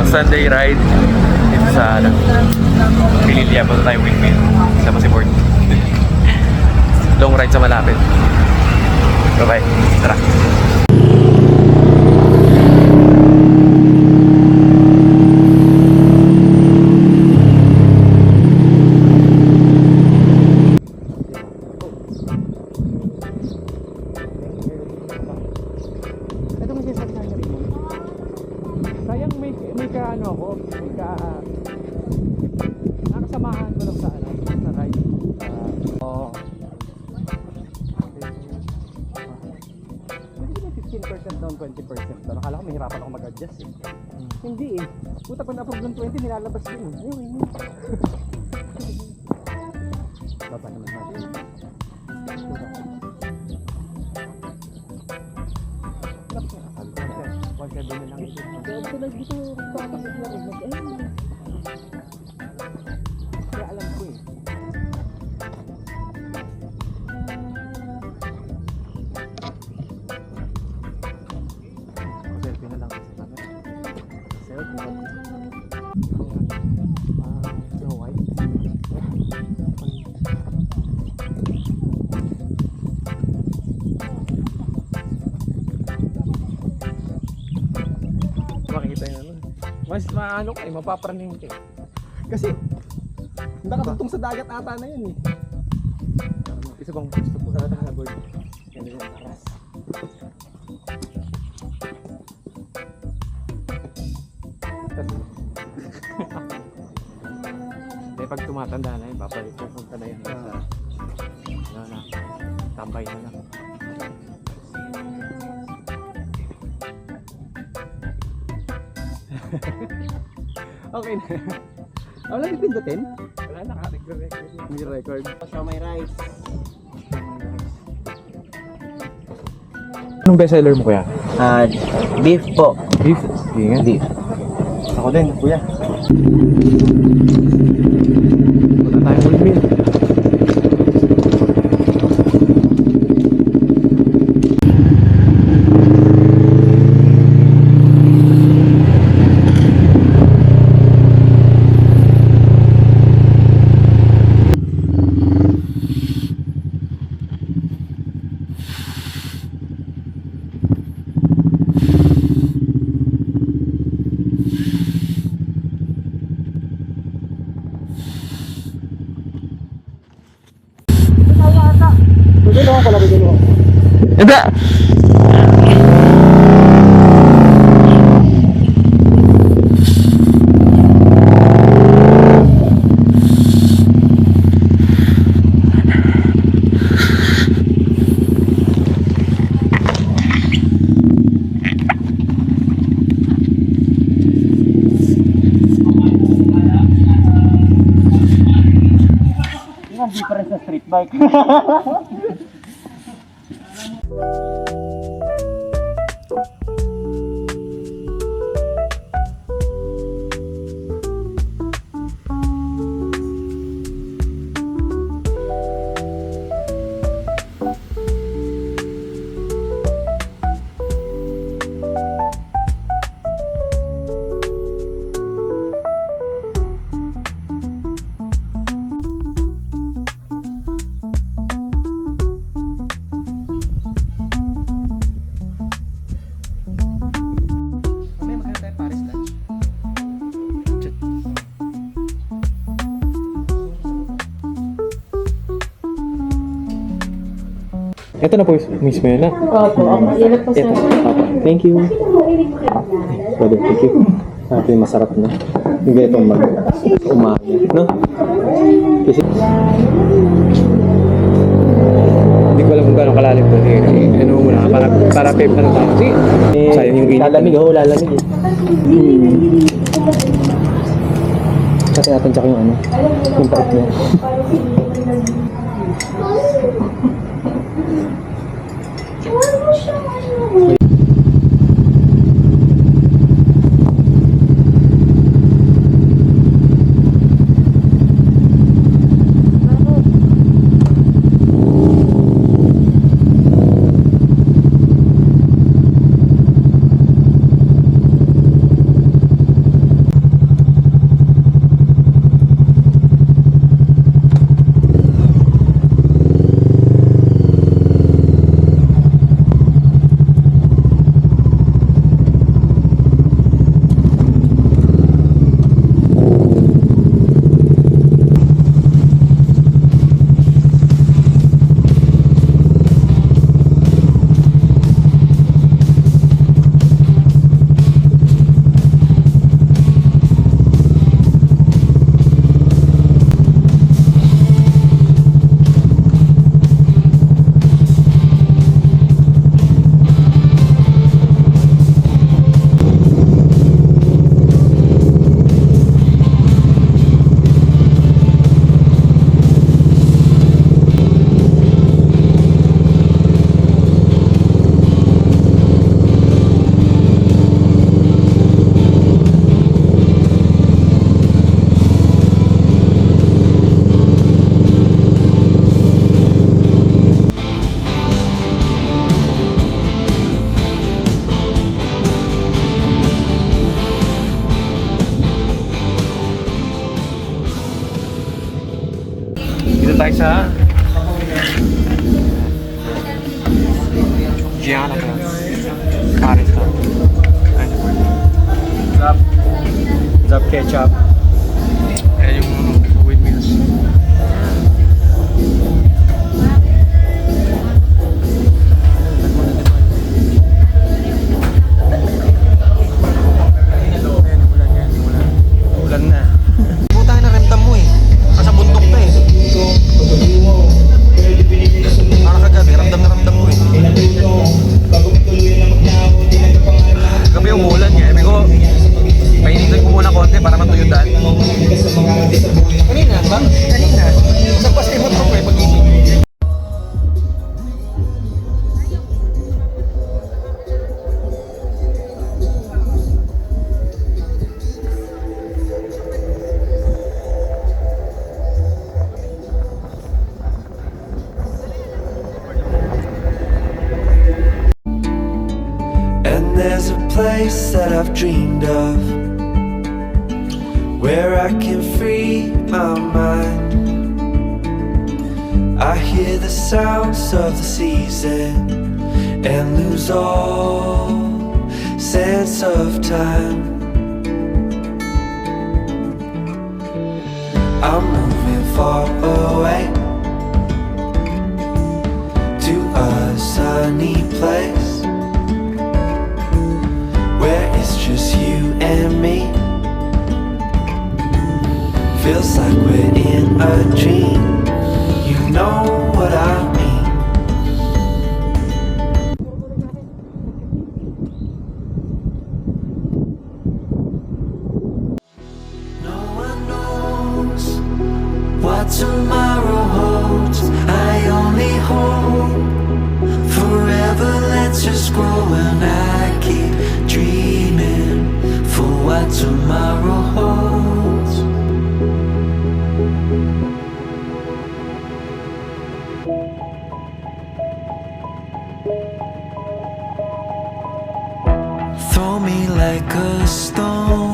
Sunday ride dito sa Pililya. Punta tayo windmill. Sama si Board. Long ride sa malapit. Bye-bye. Tara. Nakasamahan ko lang sa ride. Hindi ba 15% down, 20% down? Akala ko mahirapan ako mag-adjust eh. Hindi eh. Puta pa na-approve ng 20, nilalabas din eh. Ayun. Baba naman natin. Huwag ka doon na lang ito. Kaya ito lang dito, kakapit na rin. Kaya alam ko eh. Selfie na lang kasi namin. Selfie. Snow White. Makikita yun ano. Mas maano kayo, mapapraning kayo. Kasi nakatutong sa dagat ata na yun eh. Isa bang gusto po sa board. Yan yung taras. Dahil pag tumatanda na yun, babalik pupunta na yun sa tambay na lang. Okay na. Wala yung pindutin? Wala, naka-record. May record. So may rice. Anong bestseller mo kuya? Beef po. Beef? Sige nga. Beef. Ako din, kuya. Punta tayo windmill. Hindi! Ang difference sa street bike. Ito na po mismo yun na. Opo, yan na po sir. Thank you. Pwede, thank you. Ito yung masarap na. Hindi itong umaga, no? Kasi hindi ko alam kung gano'ng kalalim ito. Ano muna, para pep na tayo. Sige. Sayang yung init. Lalamig ako, lalamig eh. Kasi natin tsaka yung ano, yung part niya. tayo sa Gianna Paris to. Zap ketchup. Ayan yung windmills. Ulan na. Putang na ramdam mo eh. Nasa bundok na eh. Para kagabi, ramdam na ramdam mo eh. Gabi umuulan nga. Sabi ko, painitin ko muna konti para matuyo daan. Kanina ba? Kanina. Sa pas kay motor ko eh, pag-ising. And there's a place that I've dreamed of where I can free my mind. I hear the sounds of the season and lose all sense of time. I'm moving far away to a sunny place where it's just you and me. Feels like we're in a dream. You know what I mean. No one knows what tomorrow holds. I only hope forever lets us grow, and I keep dreaming for what tomorrow holds. Throw me like a stone